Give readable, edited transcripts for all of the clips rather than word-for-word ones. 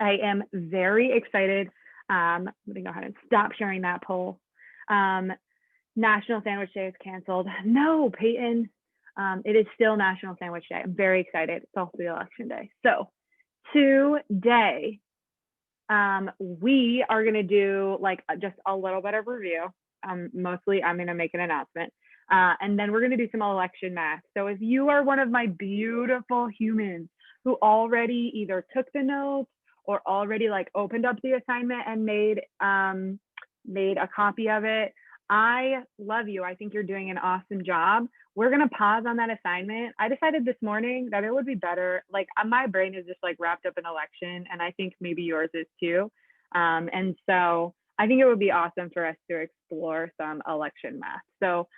I am very excited. I'm gonna go ahead and stop sharing that poll. National Sandwich Day is canceled. No, Peyton, it is still National Sandwich Day. I'm very excited. It's also the election day. So today, we are gonna do like just a little bit of review. Mostly I'm gonna make an announcement. And then we're gonna do some election math. So if you are one of my beautiful humans who already either took the notes or already like opened up the assignment and made a copy of it, I love you. I think you're doing an awesome job. We're gonna pause on that assignment. I decided this morning that it would be better, like my brain is just like wrapped up in election, and I think maybe yours is too. And so I think it would be awesome for us to explore some election math. So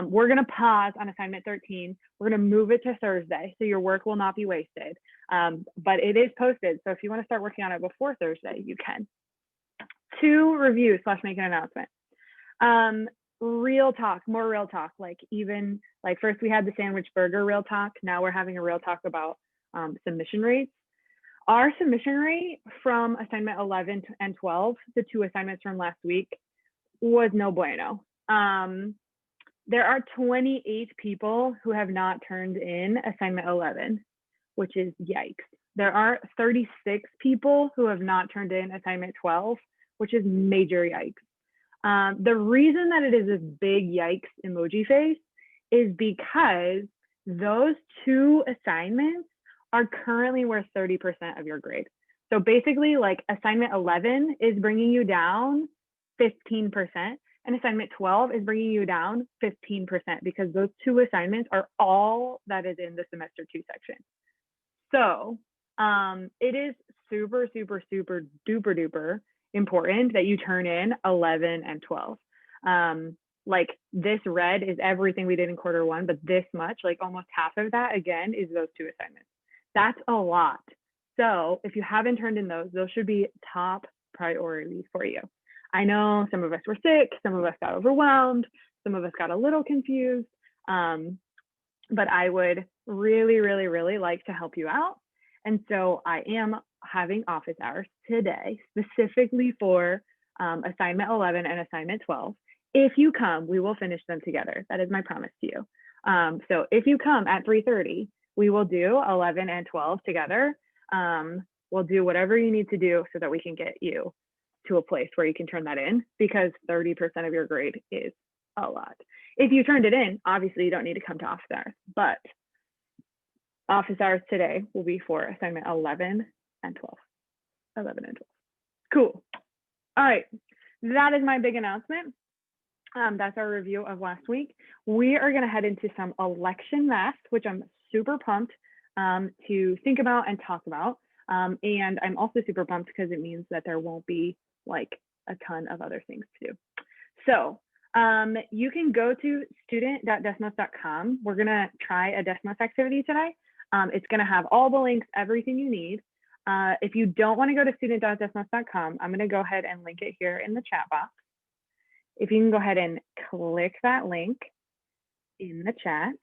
we're gonna pause on assignment 13. We're gonna move it to Thursday, so your work will not be wasted. But it is posted, so if you wanna start working on it before Thursday, you can. To review / make an announcement. Real talk, more real talk, like even like first we had the sandwich burger real talk. Now we're having a real talk about submission rates. Our submission rate from assignment 11 and 12, the 2 assignments from last week, was no bueno. There are 28 people who have not turned in assignment 11, which is yikes. There are 36 people who have not turned in assignment 12, which is major yikes. The reason that it is this big yikes emoji face is because those 2 assignments are currently worth 30% of your grade. So basically like assignment 11 is bringing you down 15% and assignment 12 is bringing you down 15% because those 2 assignments are all that is in the semester 2 section. So it is super, super, super duper duper important that you turn in 11 and 12. Like this red is everything we did in quarter 1, but this much, like almost half of that again is those 2 assignments. That's a lot. So if you haven't turned in those should be top priorities for you. I know some of us were sick, some of us got overwhelmed, some of us got a little confused, but I would really, really, really like to help you out. And so I am having office hours today, specifically for assignment 11 and assignment 12. If you come, we will finish them together. That is my promise to you. So if you come at 3:30, we will do 11 and 12 together. We'll do whatever you need to do so that we can get you to a place where you can turn that in, because 30% of your grade is a lot. If you turned it in, obviously you don't need to come to office hours, but office hours today will be for assignment 11 and 12. 11 and 12. Cool. All right, that is my big announcement. That's our review of last week. We are gonna head into some election math, which I'm super pumped to think about and talk about. And I'm also super pumped because it means that there won't be like a ton of other things to do. So you can go to student.desmos.com. We're gonna try a Desmos activity today. It's gonna have all the links, everything you need. If you don't wanna go to student.desmos.com, I'm gonna go ahead and link it here in the chat box. If you can go ahead and click that link in the chat.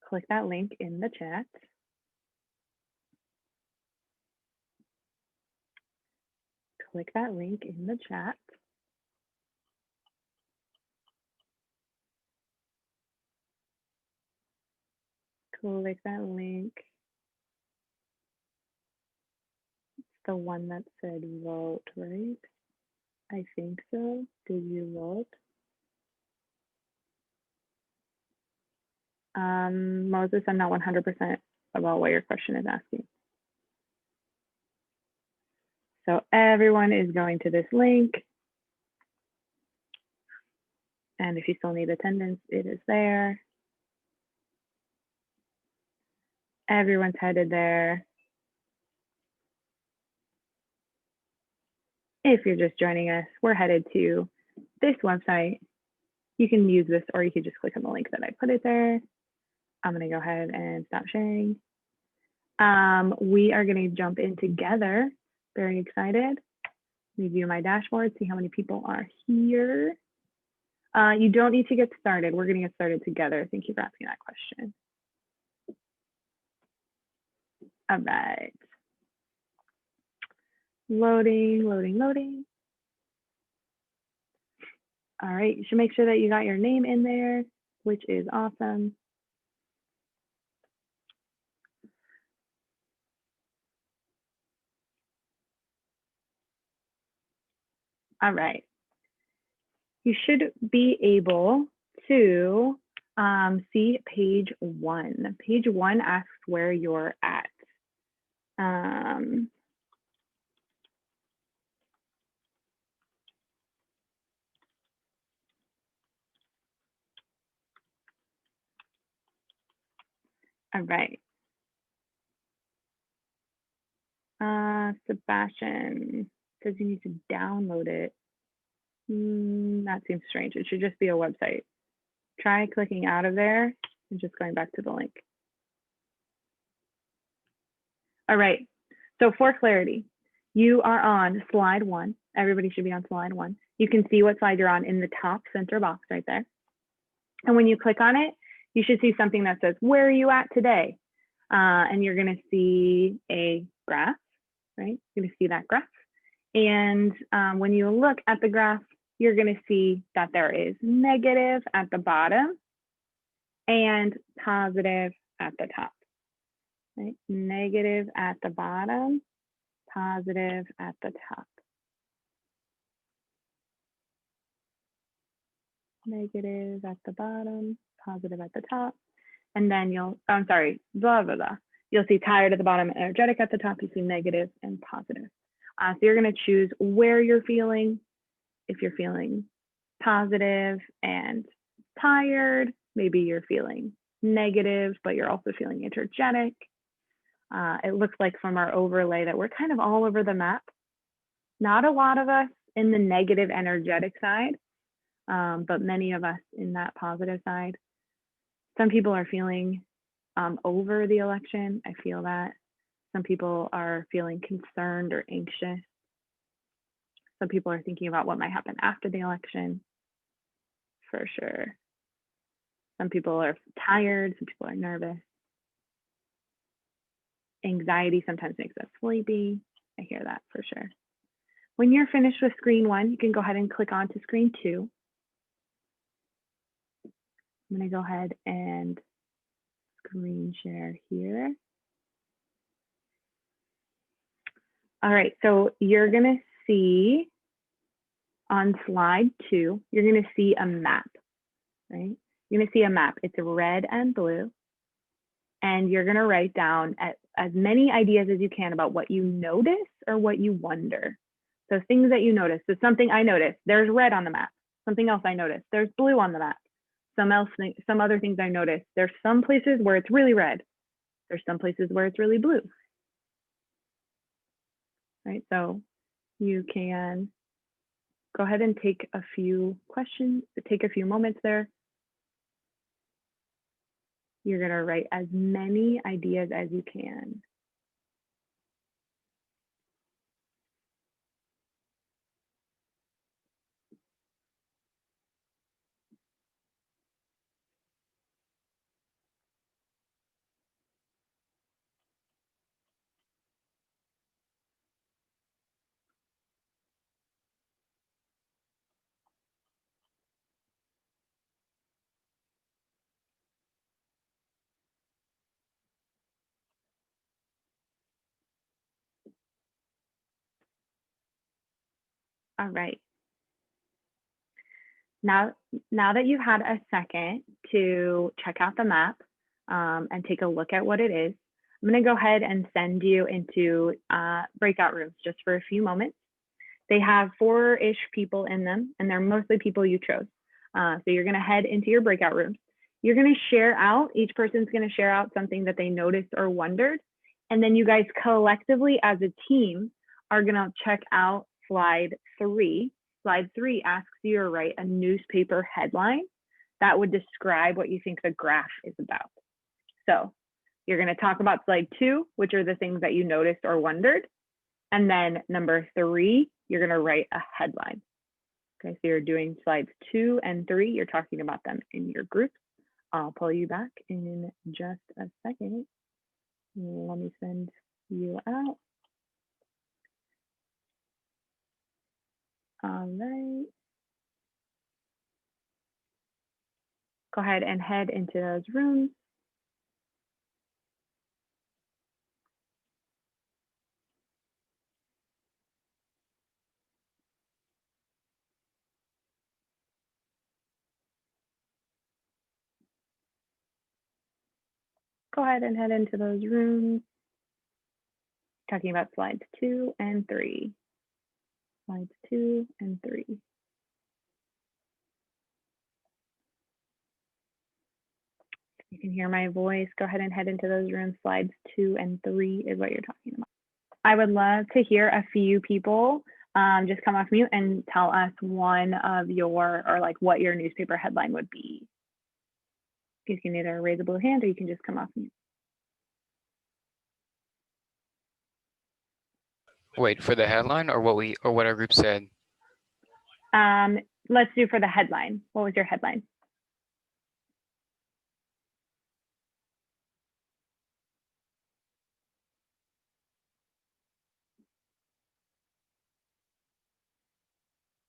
Click that link in the chat. Click that link in the chat. Click that link. It's the one that said vote, right? I think so. Did you vote? Moses, I'm not 100% about what your question is asking. So everyone is going to this link. And if you still need attendance, it is there. Everyone's headed there. If you're just joining us, we're headed to this website. You can use this, or you can just click on the link that I put it there. I'm gonna go ahead and stop sharing. We are gonna jump in together. Very excited. Let me view my dashboard, see how many people are here. You don't need to get started. We're gonna get started together. Thank you for asking that question. All right. Loading, loading, loading. All right, you should make sure that you got your name in there, which is awesome. All right. You should be able to see page 1. Page 1 asks where you're at. All right. Sebastian says you need to download it. That seems strange. It should just be a website. Try clicking out of there and just going back to the link. All right. So for clarity, you are on slide 1. Everybody should be on slide 1. You can see what slide you're on in the top center box right there. And when you click on it, you should see something that says, where are you at today? And you're going to see a graph, right? You're going to see that graph. And when you look at the graph, you're going to see that there is negative at the bottom and positive at the top, right? Negative at the bottom, positive at the top. Negative at the bottom, positive at the top. And then blah, blah, blah. You'll see tired at the bottom, energetic at the top. You see negative and positive. So you're going to choose where you're feeling. If you're feeling positive and tired, maybe you're feeling negative, but you're also feeling energetic. It looks like from our overlay that we're kind of all over the map. Not a lot of us in the negative energetic side, but many of us in that positive side. Some people are feeling over the election. I feel that. Some people are feeling concerned or anxious. Some people are thinking about what might happen after the election, for sure. Some people are tired. Some people are nervous. Anxiety sometimes makes us sleepy. I hear that for sure. When you're finished with screen 1, you can go ahead and click on to screen 2. I'm going to go ahead and screen share here. All right, so you're going to see on slide 2, you're going to see a map, right? You're going to see a map. It's red and blue. And you're going to write down as many ideas as you can about what you notice or what you wonder. So things that you notice. So something I noticed, there's red on the map. Something else I noticed, there's blue on the map. Some other things I noticed. There's some places where it's really red. There's some places where it's really blue. Right, so you can go ahead and take a few moments there. You're going to write as many ideas as you can. All right. Now that you've had a second to check out the map and take a look at what it is, I'm going to go ahead and send you into breakout rooms just for a few moments. They have 4-ish people in them, and they're mostly people you chose. So you're going to head into your breakout rooms. You're going to share out, each person's going to share out something that they noticed or wondered. And then you guys collectively as a team are going to check out slide 3. Slide 3 asks you to write a newspaper headline that would describe what you think the graph is about. So you're going to talk about slide 2, which are the things that you noticed or wondered. And then number 3, you're going to write a headline. Okay, so you're doing slides 2 and 3. You're talking about them in your group. I'll pull you back in just a second. Let me send you out. All right. Go ahead and head into those rooms. Go ahead and head into those rooms. Talking about slides 2 and 3. Slides 2 and 3. You can hear my voice. Go ahead and head into those rooms. Slides 2 and 3 is what you're talking about. I would love to hear a few people just come off mute and tell us one of your, or like what your newspaper headline would be. You can either raise a blue hand or you can just come off mute. Wait, for the headline or what our group said? Let's do for the headline. What was your headline?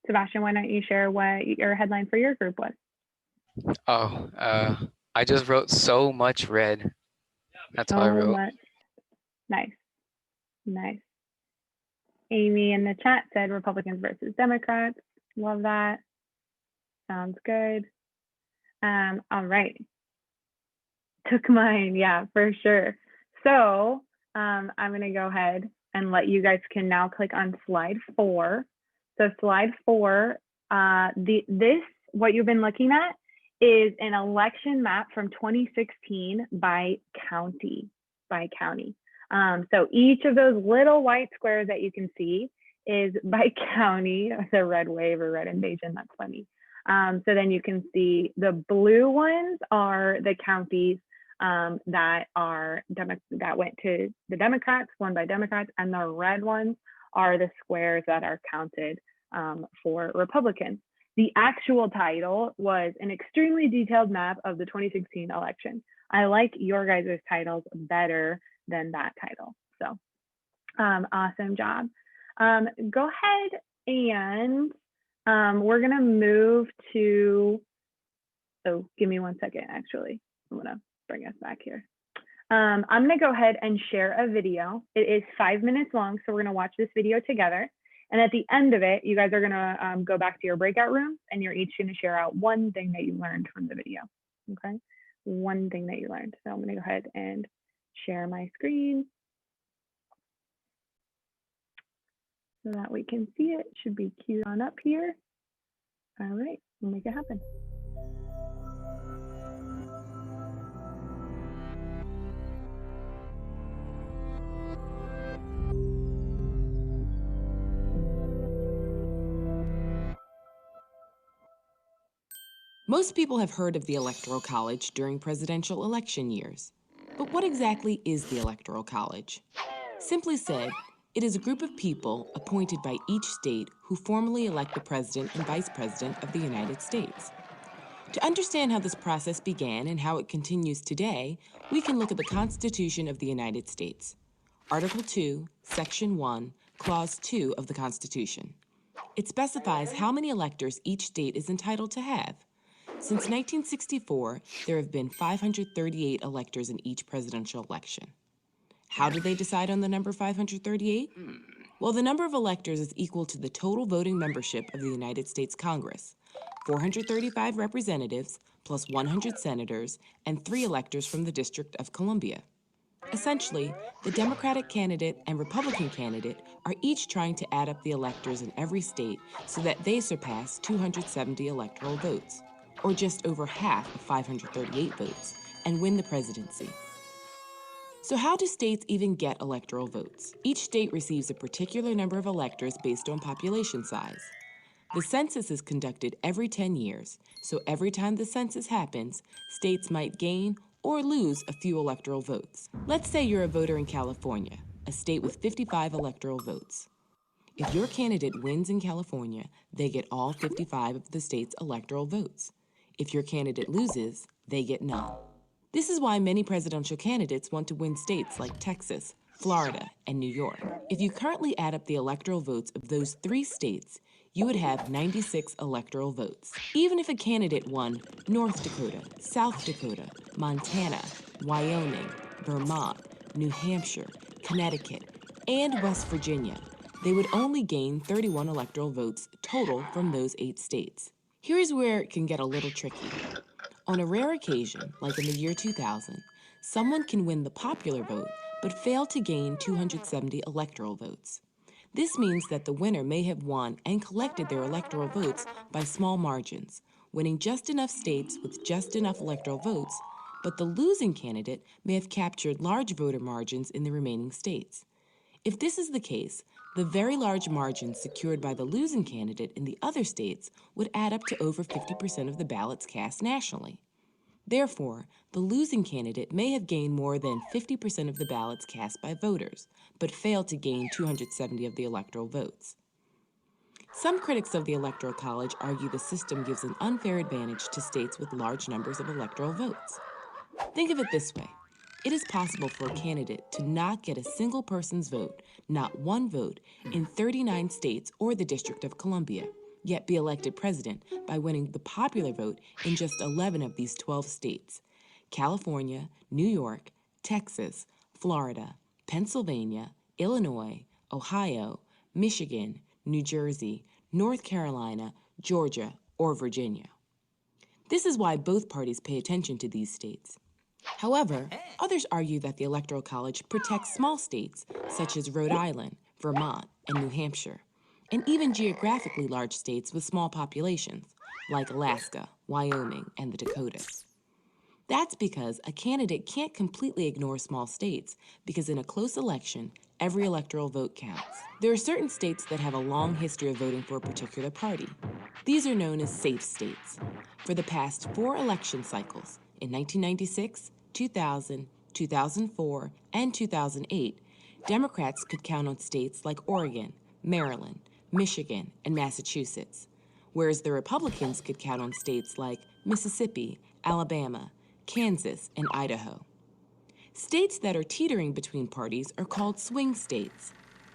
Sebastian, why don't you share what your headline for your group was? Oh, I just wrote so much red. That's all I wrote. Much. Nice. Nice. Amy in the chat said Republicans versus Democrats. Love that. Sounds good. All right. Took mine, yeah, for sure. So I'm gonna go ahead and let you guys can now click on slide 4. So slide 4, what you've been looking at is an election map from 2016 by county, so each of those little white squares that you can see is by county. The red wave or red invasion, that's funny. So then you can see the blue ones are the counties that went to the Democrats, won by Democrats, and the red ones are the squares that are counted for Republicans. The actual title was an extremely detailed map of the 2016 election. I like your guys' titles better than that title. So awesome job. Go ahead and we're gonna move to, so give me 1 second, actually. I'm gonna bring us back here. I'm gonna go ahead and share a video. It is 5 minutes long, so we're gonna watch this video together. And at the end of it, you guys are gonna go back to your breakout rooms and you're each gonna share out one thing that you learned from the video, okay? One thing that you learned. So I'm gonna go ahead and share my screen so that we can see it. It should be queued on up here. All right, we'll make it happen. Most people have heard of the Electoral College during presidential election years. But what exactly is the Electoral College? Simply said, it is a group of people appointed by each state who formally elect the President and Vice President of the United States. To understand how this process began and how it continues today, we can look at the Constitution of the United States. Article 2, Section 1, Clause 2 of the Constitution. It specifies how many electors each state is entitled to have. Since 1964, there have been 538 electors in each presidential election. How do they decide on the number 538? Well, the number of electors is equal to the total voting membership of the United States Congress, 435 representatives plus 100 senators and 3 electors from the District of Columbia. Essentially, the Democratic candidate and Republican candidate are each trying to add up the electors in every state so that they surpass 270 electoral votes, or just over half of 538 votes, and win the presidency. So how do states even get electoral votes? Each state receives a particular number of electors based on population size. The census is conducted every 10 years, so every time the census happens, states might gain or lose a few electoral votes. Let's say you're a voter in California, a state with 55 electoral votes. If your candidate wins in California, they get all 55 of the state's electoral votes. If your candidate loses, they get none. This is why many presidential candidates want to win states like Texas, Florida, and New York. If you currently add up the electoral votes of those 3 states, you would have 96 electoral votes. Even if a candidate won North Dakota, South Dakota, Montana, Wyoming, Vermont, New Hampshire, Connecticut, and West Virginia, they would only gain 31 electoral votes total from those 8 states. Here's where it can get a little tricky. On a rare occasion, like in the year 2000, someone can win the popular vote but fail to gain 270 electoral votes. This means that the winner may have won and collected their electoral votes by small margins, winning just enough states with just enough electoral votes, but the losing candidate may have captured large voter margins in the remaining states. If this is the case, the very large margins secured by the losing candidate in the other states would add up to over 50% of the ballots cast nationally. Therefore, the losing candidate may have gained more than 50% of the ballots cast by voters, but failed to gain 270 of the electoral votes. Some critics of the Electoral College argue the system gives an unfair advantage to states with large numbers of electoral votes. Think of it this way. It is possible for a candidate to not get a single person's vote, not one vote, in 39 states or the District of Columbia, yet be elected president by winning the popular vote in just 11 of these 12 states: California, New York, Texas, Florida, Pennsylvania, Illinois, Ohio, Michigan, New Jersey, North Carolina, Georgia, or Virginia. This is why both parties pay attention to these states. However, others argue that the Electoral College protects small states such as Rhode Island, Vermont, and New Hampshire, and even geographically large states with small populations, like Alaska, Wyoming, and the Dakotas. That's because a candidate can't completely ignore small states, because in a close election, every electoral vote counts. There are certain states that have a long history of voting for a particular party. These are known as safe states. For the past 4 election cycles, in 1996, 2000, 2004, and 2008, Democrats could count on states like Oregon, Maryland, Michigan, and Massachusetts, whereas the Republicans could count on states like Mississippi, Alabama, Kansas, and Idaho. States that are teetering between parties are called swing states.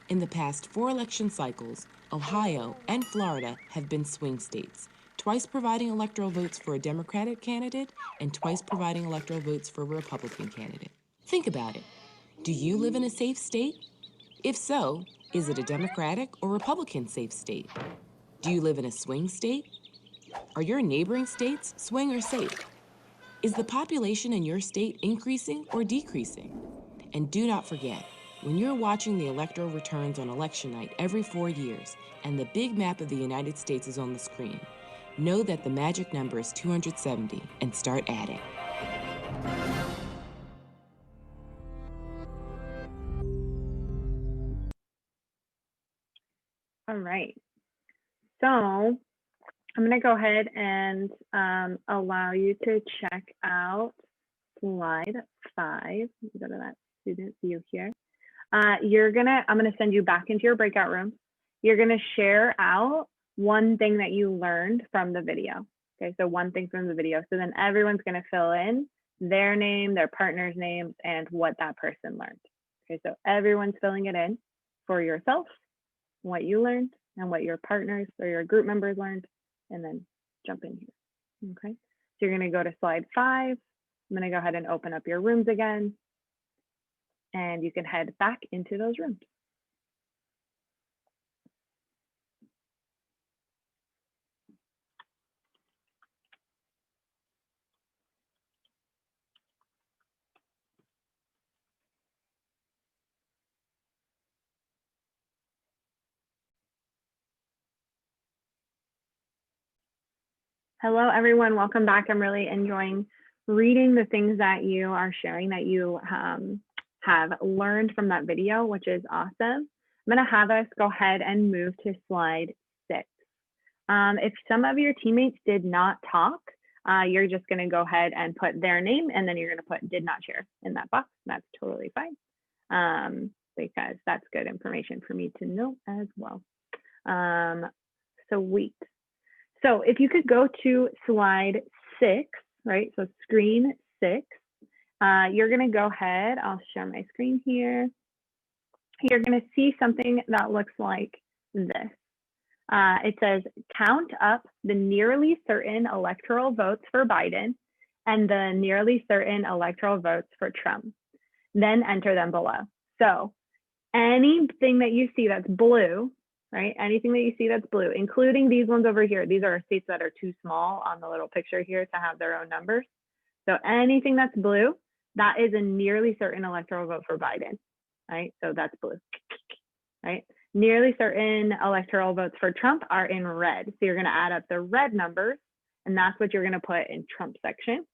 In the past 4 election cycles, Ohio and Florida have been swing states, twice providing electoral votes for a Democratic candidate and twice providing electoral votes for a Republican candidate. Think about it. Do you live in a safe state? If so, is it a Democratic or Republican safe state? Do you live in a swing state? Are your neighboring states swing or safe? Is the population in your state increasing or decreasing? And do not forget, when you're watching the electoral returns on election night every 4 years and the big map of the United States is on the screen, know that the magic number is 270 and start adding. All right. So I'm going to go ahead and allow you to check out slide 5. Let me go to that student view here. I'm going to send you back into your breakout room. You're going to share out one thing that you learned from the video. Okay, so one thing from the video. So then everyone's going to fill in their name, their partner's name, and what that person learned. Okay, so everyone's filling it in for yourself, what you learned, and what your partners or your group members learned, and then jump in here. Okay, so you're going to go to slide 5. I'm going to go ahead and open up your rooms again, and you can head back into those rooms. Hello, everyone. Welcome back. I'm really enjoying reading the things that you are sharing that you have learned from that video, which is awesome. I'm going to have us go ahead and move to slide 6. If some of your teammates did not talk, you're just going to go ahead and put their name, and then you're going to put did not share in that box. That's totally fine, because that's good information for me to know as well. Sweet. So if you could go to slide 6, right? So screen 6, you're going to go ahead. I'll share my screen here. You're going to see something that looks like this. It says count up the nearly certain electoral votes for Biden and the nearly certain electoral votes for Trump. Then enter them below. So anything that you see that's blue, right? Anything that you see that's blue, including these ones over here. These are states that are too small on the little picture here to have their own numbers. So anything that's blue, that is a nearly certain electoral vote for Biden, right? So that's blue, right? Nearly certain electoral votes for Trump are in red. So you're going to add up the red numbers, and that's what you're going to put in Trump section.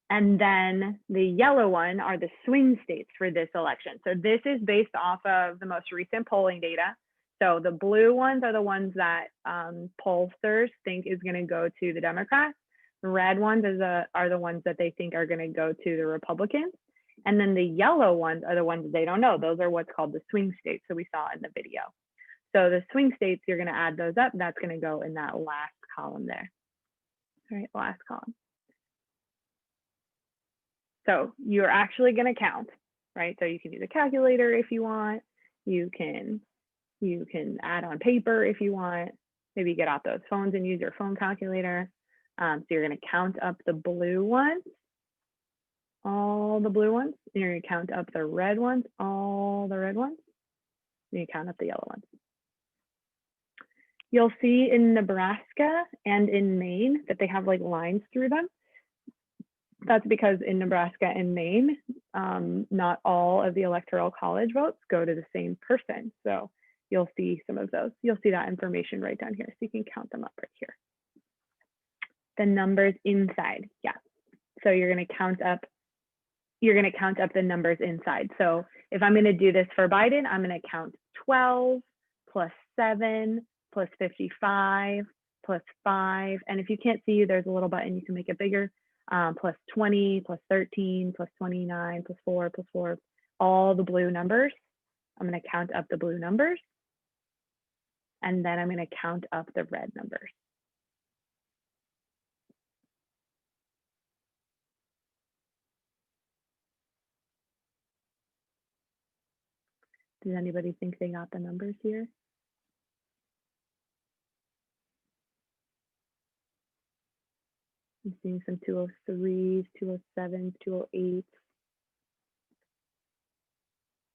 And then the yellow one are the swing states for this election. So this is based off of the most recent polling data. So the blue ones are the ones that pollsters think is going to go to the Democrats. The red ones are the ones that they think are going to go to the Republicans. And then the yellow ones are the ones they don't know. Those are what's called the swing states that we saw in the video. So the swing states, you're going to add those up. That's going to go in that last column there. All right, last column. So you're actually going to count, right? So you can use a calculator if you want. You can add on paper if you want. Maybe get out those phones and use your phone calculator. So you're going to count up the blue ones, all the blue ones. You're going to count up the red ones, all the red ones. And you count up the yellow ones. You'll see in Nebraska and in Maine that they have like lines through them. That's because in Nebraska and Maine, not all of the Electoral College votes go to the same person. So you'll see some of those. You'll see that information right down here. So you can count them up right here. The numbers inside, yeah. So you're going to count up the numbers inside. So if I'm going to do this for Biden, I'm going to count 12 plus 7 plus 55 plus 5. And if you can't see, there's a little button, you can make it bigger. Plus 20, plus 13, plus 29, plus 4, all the blue numbers. I'm going to count up the blue numbers. And then I'm going to count up the red numbers. Does anybody think they got the numbers here? I'm seeing some 203s, 207s, 208s.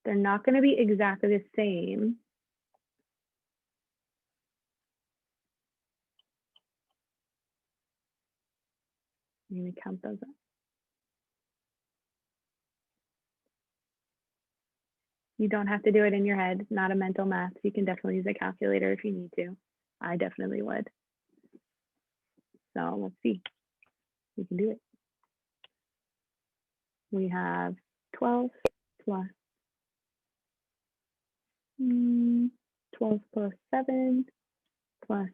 They're not going to be exactly the same. I'm going to count those up. You don't have to do it in your head, not a mental math. You can definitely use a calculator if you need to. I definitely would. So let's see. We can do it. We have 12 plus 12 plus 7 plus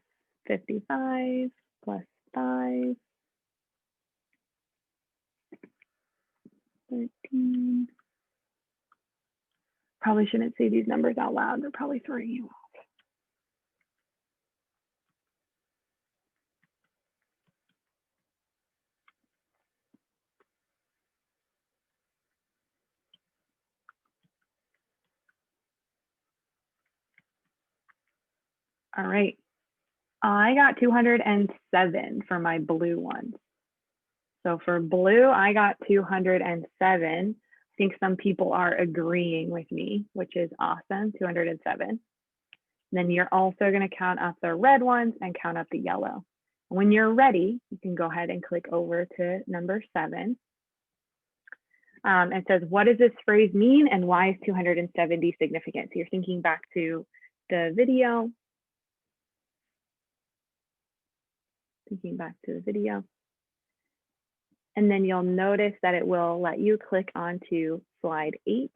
55 plus 5, 13. Probably shouldn't say these numbers out loud. They're probably throwing you off. All right. I got 207 for my blue ones. So for blue, I got 207. I think some people are agreeing with me, which is awesome, 207. Then you're also going to count up the red ones and count up the yellow. When you're ready, you can go ahead and click over to number 7. It says, what does this phrase mean and why is 270 significant? So you're thinking back to the video. And then you'll notice that it will let you click onto slide 8.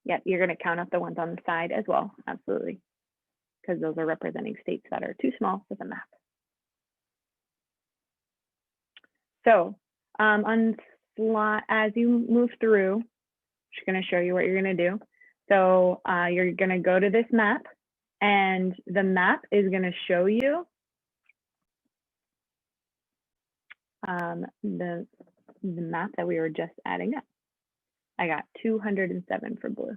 Yep, you're going to count up the ones on the side as well. Absolutely. Because those are representing states that are too small for the map. So as you move through, I'm just going to show you what you're going to do. So you're going to go to this map, and the map is going to show you the map that we were just adding up. I got 207 for blue.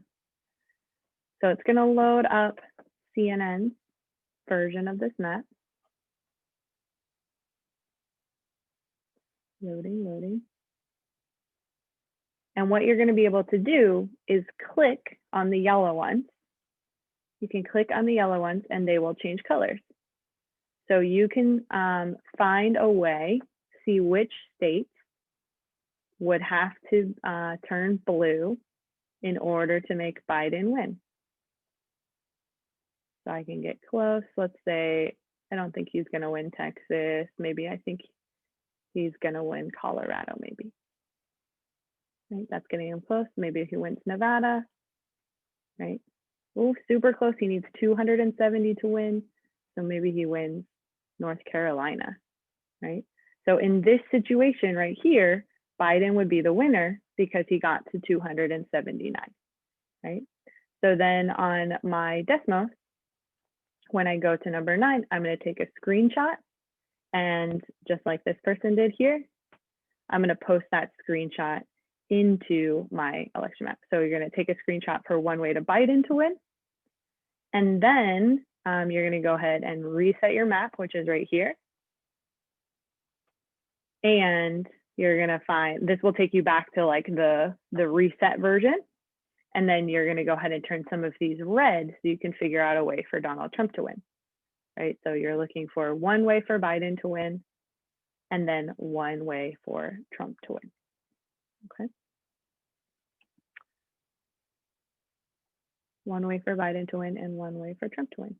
So it's going to load up CNN's version of this map. Loading, loading. And what you're going to be able to do is click on the yellow ones. You can click on the yellow ones and they will change colors. So you can find a way, see which states would have to turn blue in order to make Biden win. So I can get close. Let's say, I don't think he's going to win Texas. Maybe I think he's going to win Colorado, maybe. Right, that's getting him close. Maybe he wins Nevada, right? Oh, super close. He needs 270 to win. So maybe he wins North Carolina, right? So in this situation right here, Biden would be the winner because he got to 279, right? So then on my Desmos, when I go to number 9, I'm going to take a screenshot. And just like this person did here, I'm going to post that screenshot into my election map. So you're going to take a screenshot for one way to Biden to win. And then you're going to go ahead and reset your map, which is right here. And you're going to find, this will take you back to like the reset version. And then you're going to go ahead and turn some of these red so you can figure out a way for Donald Trump to win, right? So you're looking for one way for Biden to win and then one way for Trump to win, okay? One way for Biden to win and one way for Trump to win.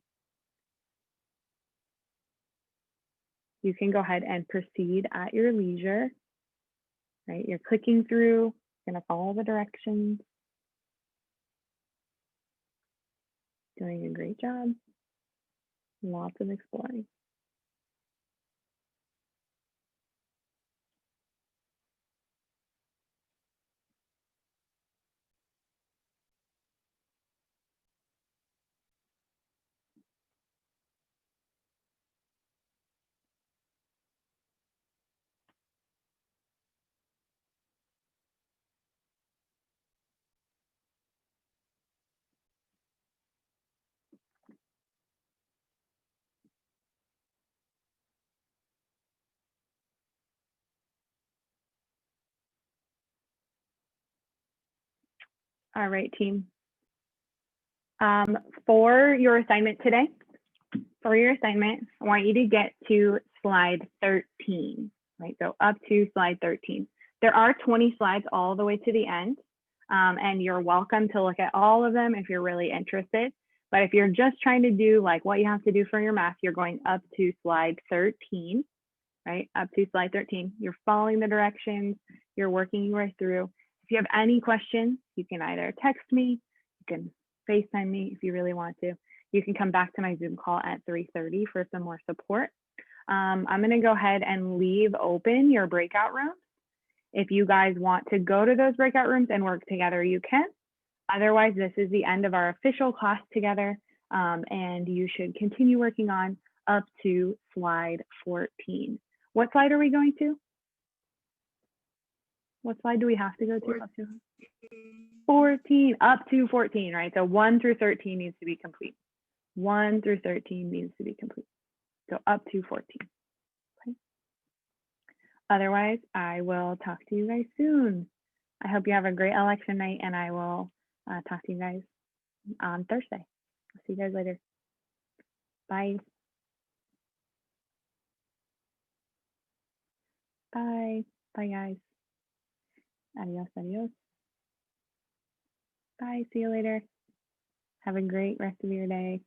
You can go ahead and proceed at your leisure, right? You're clicking through, you're gonna follow the directions. Doing a great job. Lots of exploring. All right, team. For your assignment today, I want you to get to slide 13, right? So up to slide 13. There are 20 slides all the way to the end, and you're welcome to look at all of them if you're really interested. But if you're just trying to do like what you have to do for your math, you're going up to slide 13, right? Up to slide 13. You're following the directions, you're working your way through. If you have any questions, you can either text me, you can FaceTime me if you really want to. You can come back to my Zoom call at 3:30 for some more support. I'm going to go ahead and leave open your breakout rooms. If you guys want to go to those breakout rooms and work together, you can. Otherwise, this is the end of our official class together, and you should continue working on up to slide 14. What slide are we going to? What slide do we have to go to? Up to 14, up to 14, right? So 1 through 13 needs to be complete. 1 through 13 needs to be complete. So up to 14. Okay. Otherwise, I will talk to you guys soon. I hope you have a great election night, and I will talk to you guys on Thursday. I'll see you guys later. Bye. Bye. Bye, guys. Adios, adios. Bye. See you later. Have a great rest of your day.